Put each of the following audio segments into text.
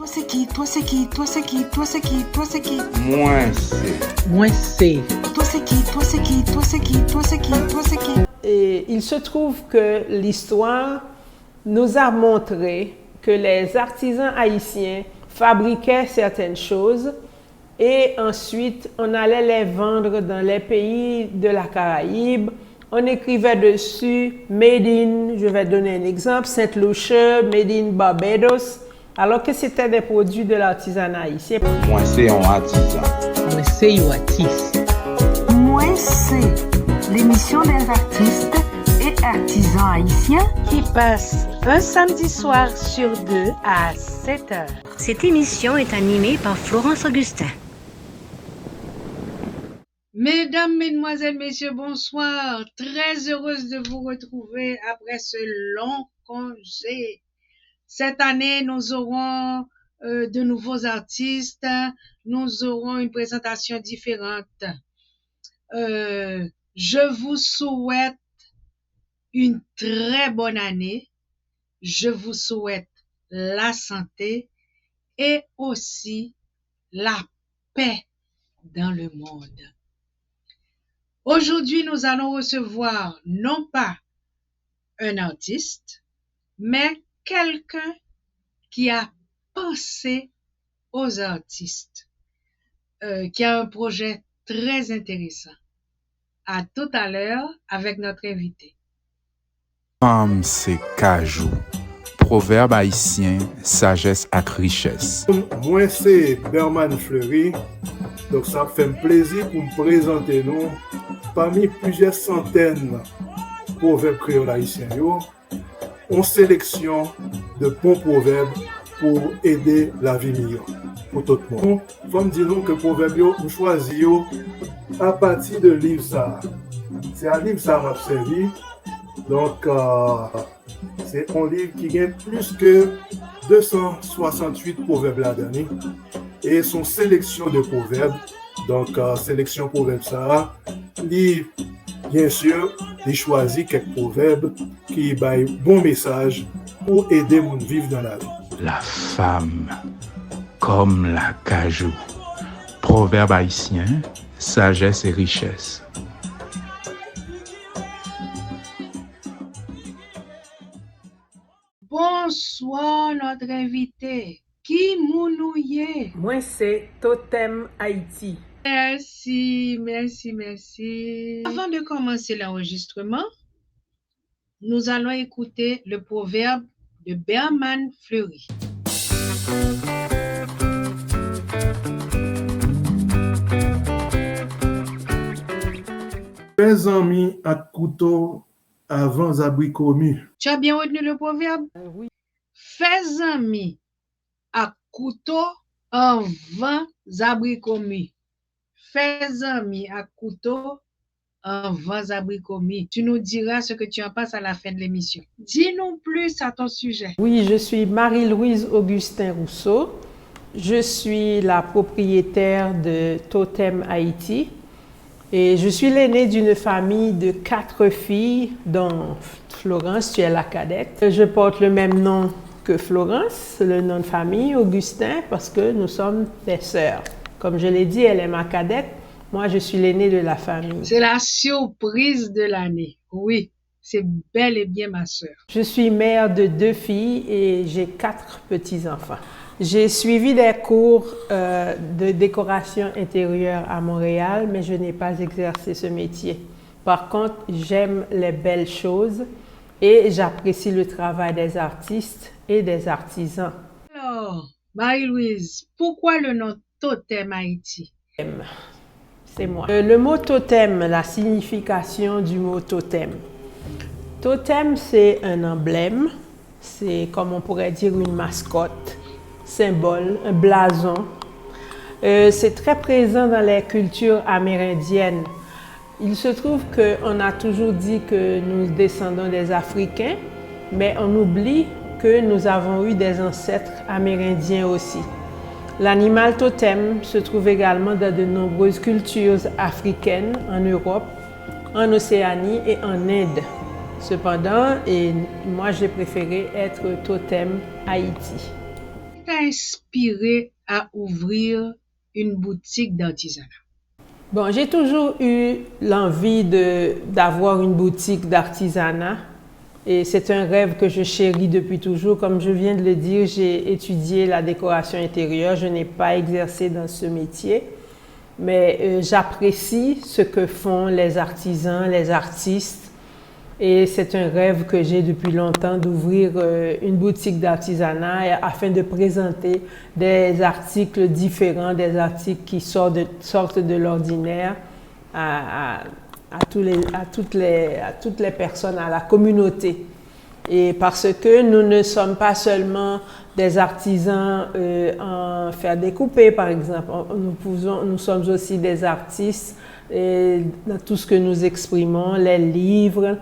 Toi c'est qui? Toi c'est qui? Toi c'est qui? Toi c'est qui? Toi c'est qui? Moi c'est. Moi c'est. Toi c'est qui? Toi c'est qui? Toi c'est qui? Toi c'est qui? Toi c'est qui? Et il se trouve que l'histoire nous a montré que les artisans haïtiens fabriquaient certaines choses et ensuite on allait les vendre dans les pays de la Caraïbe. On écrivait dessus Made in, je vais donner un exemple, Saint-Lucia, Made in Barbados, alors que c'était des produits de l'artisanat haïtien. Moi c'est un artisan. Moi c'est un artiste. Moi c'est l'émission des artistes et artisans haïtiens qui passe un samedi soir sur 2 à 7h. Cette émission est animée par Florence Augustin. Mesdames, Mesdemoiselles, Messieurs, bonsoir. Très heureuse de vous retrouver après ce long congé. Cette année, nous aurons de nouveaux artistes. Nous aurons une présentation différente. Je vous souhaite une très bonne année. Je vous souhaite la santé et aussi la paix dans le monde. Aujourd'hui, nous allons recevoir non pas un artiste, mais quelqu'un qui a pensé aux artistes, qui a un projet très intéressant. À tout à l'heure avec notre invité. Femme, c'est cajou. Proverbe haïtien, sagesse ak richesse. Moi, c'est Berman Fleury. Donc, ça fait un plaisir pour me présenter nous parmi plusieurs centaines de proverbes créoles haïtiens. On sélection de bons proverbes pour aider la vie meilleure pour tout le monde. Il faut me dire que les proverbes, nous choisissons à partir de livre ça. C'est un livre ça m'a servi. Donc, c'est un livre qui a plus que 268 proverbes là-dedans. Et son sélection de proverbes, donc sélection proverbes ça, livre, bien sûr, il choisit quelques proverbes qui baillent bon message pour aider mon vivre dans la vie. La femme, comme la cajou. Proverbe haïtien, sagesse et richesse. Bonsoir notre invité. Qui mounouye? Moi c'est Totem Haïti. Merci. Avant de commencer l'enregistrement, nous allons écouter le proverbe de Berman Fleury. Fais amis à couteau avant abricot mu. Tu as bien retenu le proverbe? Oui. Fais amis à couteau avant abricot mu. Fais amis à couteau avant abricot mu. Tu nous diras ce que tu en penses à la fin de l'émission. Dis-nous plus à ton sujet. Oui, je suis Marie-Louise Augustin Rousseau. Je suis la propriétaire de Totem Haïti. Et je suis l'aînée d'une famille de 4 filles, dont Florence, tu es la cadette. Je porte le même nom que Florence, le nom de famille, Augustin, parce que nous sommes des sœurs. Comme je l'ai dit, elle est ma cadette. Moi, je suis l'aînée de la famille. C'est la surprise de l'année. Oui, c'est bel et bien ma sœur. Je suis mère de 2 filles et j'ai 4 petits-enfants. J'ai suivi des cours de décoration intérieure à Montréal, mais je n'ai pas exercé ce métier. Par contre, j'aime les belles choses et j'apprécie le travail des artistes et des artisans. Alors, Marie-Louise, pourquoi le nom Totem Haïti? C'est moi. Le mot totem, la signification du mot totem. Totem, c'est un emblème, c'est comme on pourrait dire une mascotte, symbole, un blason. C'est très présent dans les cultures amérindiennes. Il se trouve qu'on a toujours dit que nous descendons des Africains, mais on oublie que nous avons eu des ancêtres amérindiens aussi. L'animal totem se trouve également dans de nombreuses cultures africaines, en Europe, en Océanie et en Inde. Cependant, moi j'ai préféré être Totem Haïti. t'a inspiré à ouvrir une boutique d'artisanat? Bon, j'ai toujours eu l'envie d'avoir une boutique d'artisanat et c'est un rêve que je chéris depuis toujours. Comme je viens de le dire, j'ai étudié la décoration intérieure. Je n'ai pas exercé dans ce métier, mais j'apprécie ce que font les artisans, les artistes. Et c'est un rêve que j'ai depuis longtemps d'ouvrir une boutique d'artisanat afin de présenter des articles différents, des articles qui sortent de l'ordinaire à toutes les personnes, à la communauté. Et parce que nous ne sommes pas seulement des artisans en fer découpé, par exemple, nous sommes aussi des artistes dans tout ce que nous exprimons, les livres,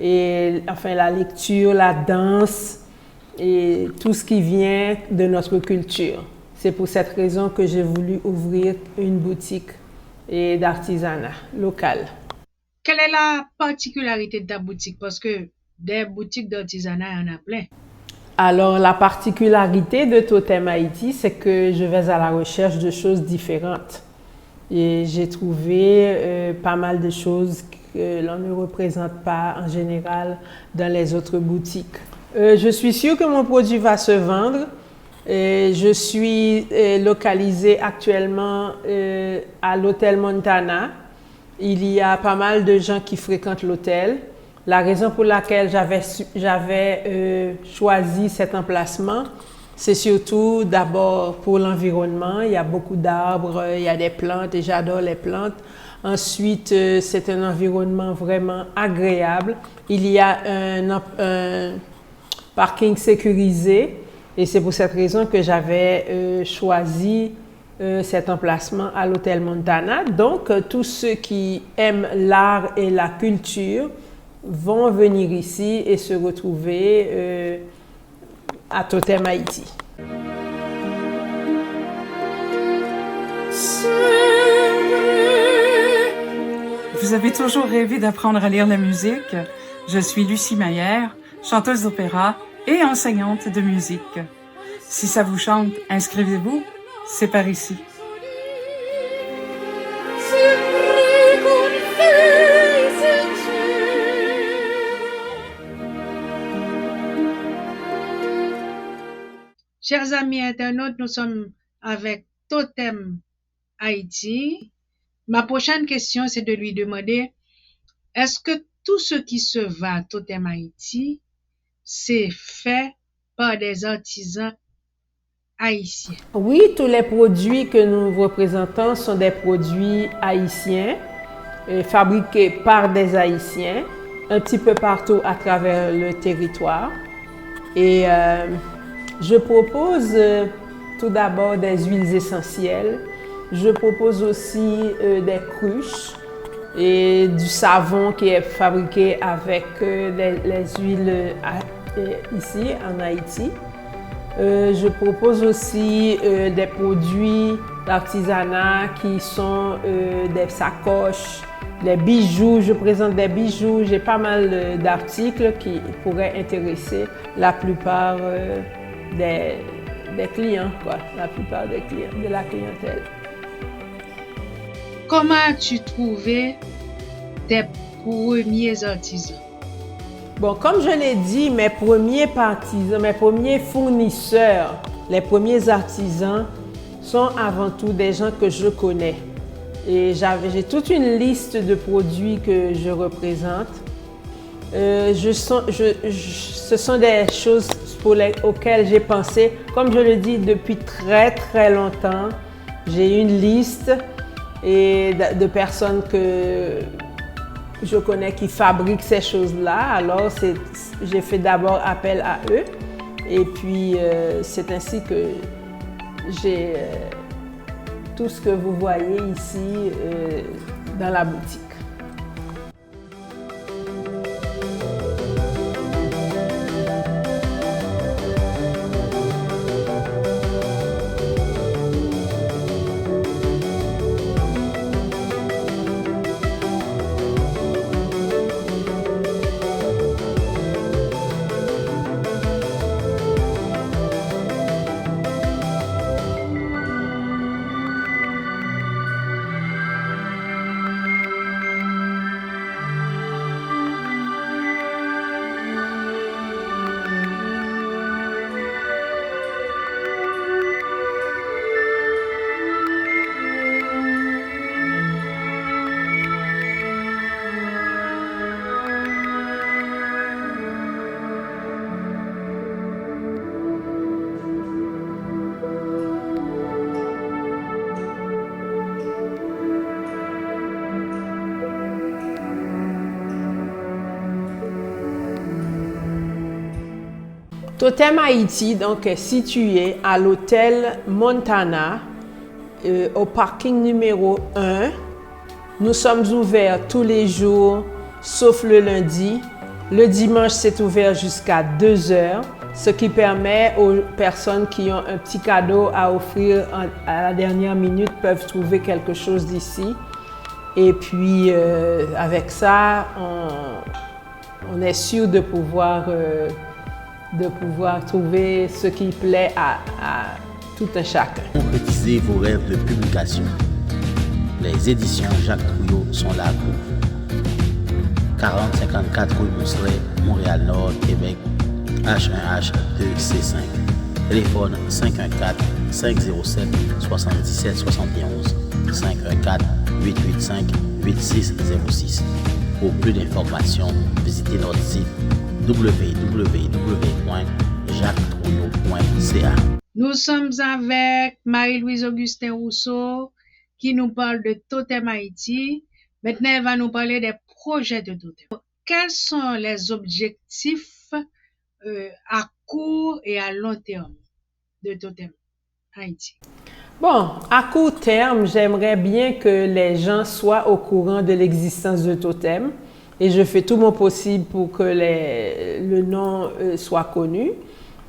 et enfin la lecture, la danse et tout ce qui vient de notre culture. C'est pour cette raison que j'ai voulu ouvrir une boutique d'artisanat local. Quelle est la particularité de ta boutique? Parce que des boutiques d'artisanat, il y en a plein. Alors, la particularité de Totem Haïti, c'est que je vais à la recherche de choses différentes. Et j'ai trouvé pas mal de choses que l'on ne représente pas en général dans les autres boutiques. Je suis sûre que mon produit va se vendre. Je suis localisée actuellement à l'hôtel Montana. Il y a pas mal de gens qui fréquentent l'hôtel. La raison pour laquelle j'avais choisi cet emplacement, c'est surtout d'abord pour l'environnement. Il y a beaucoup d'arbres, il y a des plantes et j'adore les plantes. Ensuite, c'est un environnement vraiment agréable. Il y a un parking sécurisé et c'est pour cette raison que j'avais choisi cet emplacement à l'hôtel Montana. Donc, tous ceux qui aiment l'art et la culture vont venir ici et se retrouver à Totem Haïti. Vous avez toujours rêvé d'apprendre à lire la musique? Je suis Lucie Maillère, chanteuse d'opéra et enseignante de musique. Si ça vous chante, inscrivez-vous, c'est par ici. Chers amis internautes, nous sommes avec Totem Haïti. Ma prochaine question, c'est de lui demander, est-ce que tout ce qui se vend à Totem Haïti, c'est fait par des artisans haïtiens? Oui, tous les produits que nous représentons sont des produits haïtiens, fabriqués par des Haïtiens, un petit peu partout à travers le territoire. Et je propose tout d'abord des huiles essentielles. Je propose aussi des cruches et du savon qui est fabriqué avec les huiles ici en Haïti. Je propose aussi des produits d'artisanat qui sont des sacoches, des bijoux. Je présente des bijoux. J'ai pas mal d'articles qui pourraient intéresser la plupart des clients, la plupart des clients, de la clientèle. Comment as-tu trouvé tes premiers artisans? Bon, comme je l'ai dit, mes premiers partisans, mes premiers fournisseurs, les premiers artisans sont avant tout des gens que je connais. Et j'ai toute une liste de produits que je représente. Ce sont des choses auxquelles j'ai pensé, comme je le dis, depuis très très longtemps. J'ai une liste de personnes que je connais qui fabriquent ces choses-là. Alors, j'ai fait d'abord appel à eux. Et puis, c'est ainsi que j'ai tout ce que vous voyez ici dans la boutique. Totem Haïti donc, est situé à l'hôtel Montana, au parking numéro 1. Nous sommes ouverts tous les jours, sauf le lundi. Le dimanche, c'est ouvert jusqu'à 2 heures, ce qui permet aux personnes qui ont un petit cadeau à offrir à la dernière minute peuvent trouver quelque chose d'ici. Et puis, avec ça, on est sûr de pouvoir trouver ce qui plaît à tout un chacun. Concrétisez vos rêves de publication. Les éditions Jacques Trouillot sont là pour vous. 4054 rue Mousselet, Montréal-Nord, Québec, H1H2C5. Téléphone 514-507-7771. 514-885-8606. Pour plus d'informations, visitez notre site www.jacquestrouillot.ca. Nous sommes avec Marie-Louise Augustin Rousseau qui nous parle de Totem Haïti. Maintenant, elle va nous parler des projets de Totem. Quels sont les objectifs à court et à long terme de Totem Haïti? Bon, à court terme, j'aimerais bien que les gens soient au courant de l'existence de Totem et je fais tout mon possible pour que le nom soit connu.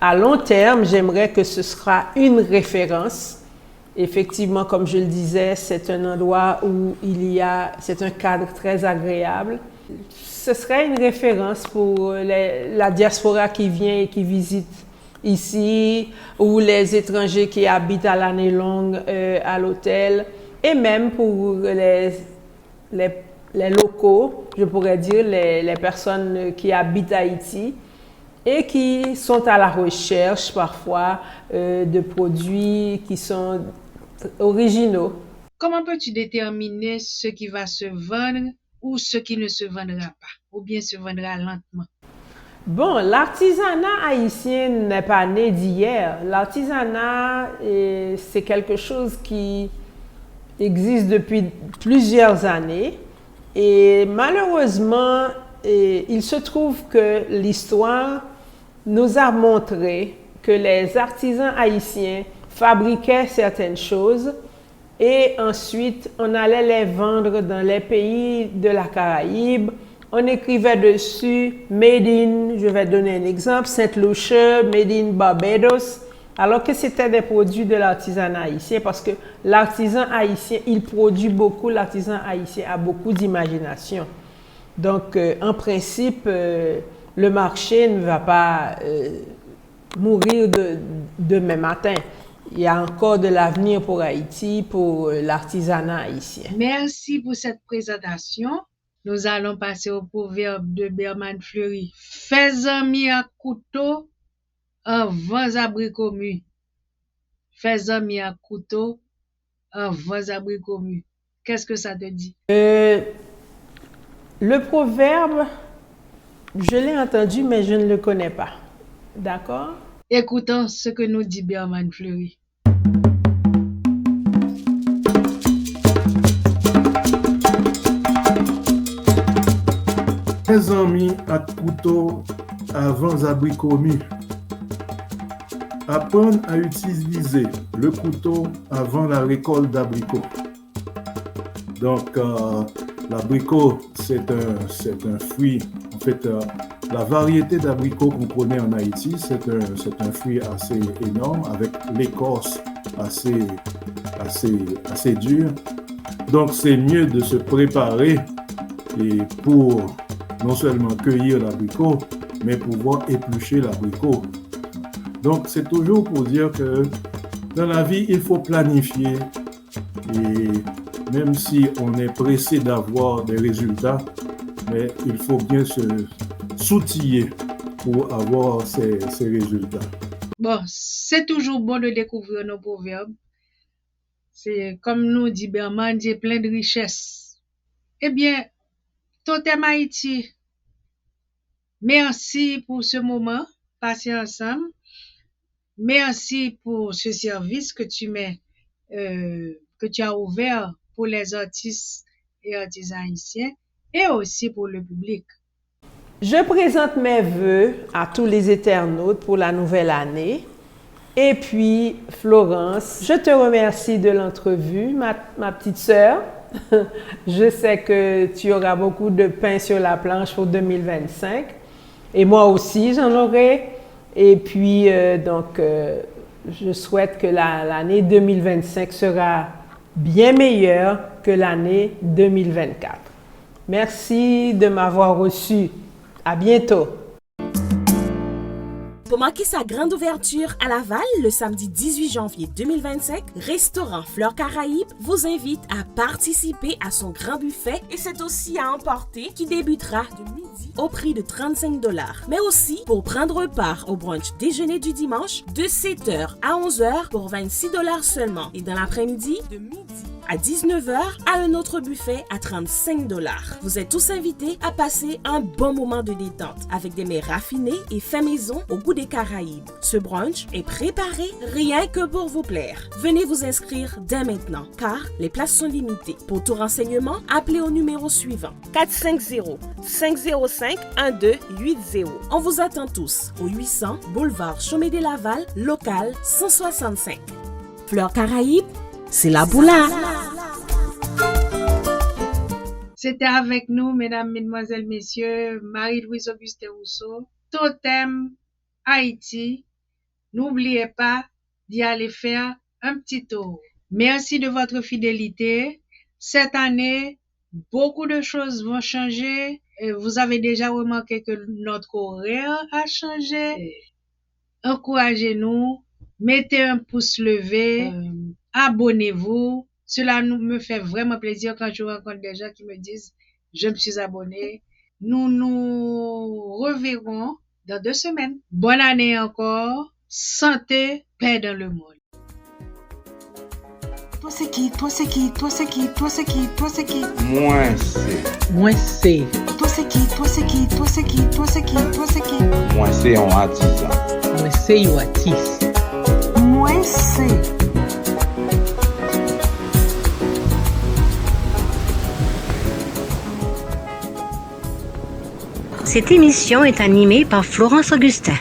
À long terme, j'aimerais que ce sera une référence. Effectivement, comme je le disais, c'est un endroit où c'est un cadre très agréable. Ce serait une référence pour la diaspora qui vient et qui visite ici, ou les étrangers qui habitent à l'année longue à l'hôtel, et même pour les locaux, je pourrais dire, les personnes qui habitent Haïti et qui sont à la recherche parfois de produits qui sont originaux. Comment peux-tu déterminer ce qui va se vendre ou ce qui ne se vendra pas, ou bien se vendra lentement? Bon, l'artisanat haïtien n'est pas né d'hier. L'artisanat, c'est quelque chose qui existe depuis plusieurs années. Et malheureusement, il se trouve que l'histoire nous a montré que les artisans haïtiens fabriquaient certaines choses et ensuite on allait les vendre dans les pays de la Caraïbe. On écrivait dessus Made in, je vais donner un exemple, Saint Lucia, Made in Barbados, alors que c'était des produits de l'artisanat haïtien parce que l'artisan haïtien, il produit beaucoup, l'artisan haïtien a beaucoup d'imagination. Donc, en principe, le marché ne va pas mourir demain matin. Il y a encore de l'avenir pour Haïti, pour l'artisanat haïtien. Merci pour cette présentation. Nous allons passer au proverbe de Berman Fleury. Fais ami à couteau, avant abricot mu. Fais ami à couteau, avant abricot mu. Qu'est-ce que ça te dit? Le proverbe, je l'ai entendu, mais je ne le connais pas. D'accord? Écoutons ce que nous dit Berman Fleury. Mes amis à couteau avant abricot mu. Apprendre à utiliser le couteau avant la récolte d'abricots. Donc, l'abricot, c'est un fruit. En fait, la variété d'abricot qu'on connaît en Haïti, c'est un fruit assez énorme avec l'écorce assez dure. Donc, c'est mieux de se préparer et pour non seulement cueillir l'abricot, mais pouvoir éplucher l'abricot. Donc, c'est toujours pour dire que dans la vie, il faut planifier et même si on est pressé d'avoir des résultats, mais il faut bien se s'outiller pour avoir ces résultats. Bon, c'est toujours bon de découvrir nos proverbes. C'est comme nous dit Berman, Dieu plein de richesses. Eh bien, Totem Haïti, merci pour ce moment passé ensemble. Merci pour ce service que tu as ouvert pour les artistes et artisans haïtiens et aussi pour le public. Je présente mes vœux à tous les internautes pour la nouvelle année. Et puis, Florence, je te remercie de l'entrevue, ma petite sœur. Je sais que tu auras beaucoup de pain sur la planche pour 2025. Et moi aussi, j'en aurai. Et puis, je souhaite que l'année 2025 sera bien meilleure que l'année 2024. Merci de m'avoir reçu. À bientôt. Pour marquer sa grande ouverture à Laval le samedi 18 janvier 2025, Restaurant Fleurs Caraïbes vous invite à participer à son grand buffet et c'est aussi à emporter qui débutera de midi au prix de 35 $, mais aussi pour prendre part au brunch déjeuner du dimanche de 7h à 11h pour 26 $ seulement et dans l'après-midi de midi à 19h à un autre buffet à 35 $. Vous êtes tous invités à passer un bon moment de détente avec des mets raffinés et faits maison au goût des Caraïbes. Ce brunch est préparé rien que pour vous plaire. Venez vous inscrire dès maintenant car les places sont limitées. Pour tout renseignement, appelez au numéro suivant 450-505-1280. On vous attend tous au 800 boulevard Chaumet-des-Laval, local 165. Fleurs Caraïbes, c'est la boula. C'était avec nous, mesdames, mesdemoiselles, messieurs, Marie-Louise Augustin Rousseau, Totem Haïti. N'oubliez pas d'y aller faire un petit tour. Merci de votre fidélité. Cette année, beaucoup de choses vont changer. Vous avez déjà remarqué que notre horaire a changé. Encouragez-nous, mettez un pouce levé, abonnez-vous. Cela me fait vraiment plaisir quand je rencontre des gens qui me disent « Je me suis abonné ». Nous nous reverrons dans 2 semaines. Bonne année encore. Santé, paix dans le monde. Toi c'est qui? Toi c'est qui? Toi c'est qui? Toi c'est qui? Toi c'est qui? Moi c'est. Moi c'est. Toi c'est qui? Toi c'est qui? Toi c'est qui? Toi c'est qui? Toi c'est qui? Moi c'est un artisan. Moi c'est un artiste. Moi c'est. Cette émission est animée par Florence Augustin.